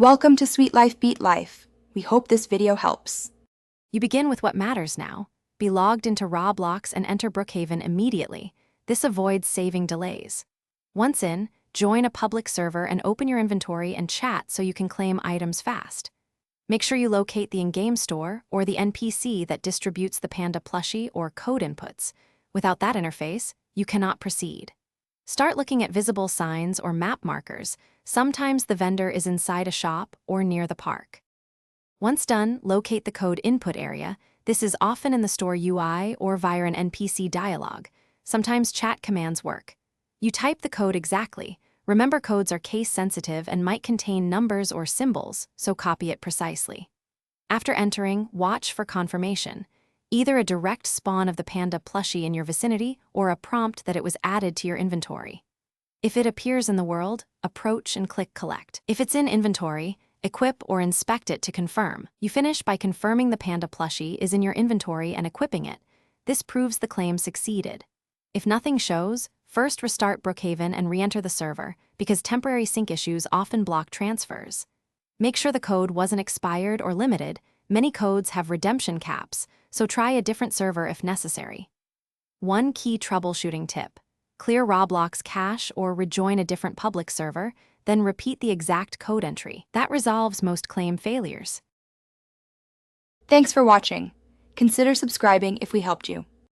Welcome to Sweet Life Beat Life. We hope this video helps. You begin with what matters now. Be logged into Roblox and enter Brookhaven immediately. This avoids saving delays. Once in, join a public server and open your inventory and chat so you can claim items fast. Make sure you locate the in-game store or the NPC that distributes the Panda Plushie or code inputs. Without that interface, you cannot proceed. Start looking at visible signs or map markers. Sometimes the vendor is inside a shop or near the park. Once done, locate the code input area. This is often in the store UI or via an NPC dialogue. Sometimes chat commands work. You type the code exactly. Remember, codes are case-sensitive and might contain numbers or symbols, so copy it precisely. After entering, watch for confirmation. Either a direct spawn of the Panda Plushie in your vicinity or a prompt that it was added to your inventory. If it appears in the world, approach and click Collect. If it's in inventory, equip or inspect it to confirm. You finish by confirming the Panda Plushie is in your inventory and equipping it. This proves the claim succeeded. If nothing shows, first restart Brookhaven and re-enter the server, because temporary sync issues often block transfers. Make sure the code wasn't expired or limited. Many codes have redemption caps, so try a different server if necessary. One key troubleshooting tip: clear Roblox cache or rejoin a different public server, then repeat the exact code entry. That resolves most claim failures. Thanks for watching. Consider subscribing if we helped you.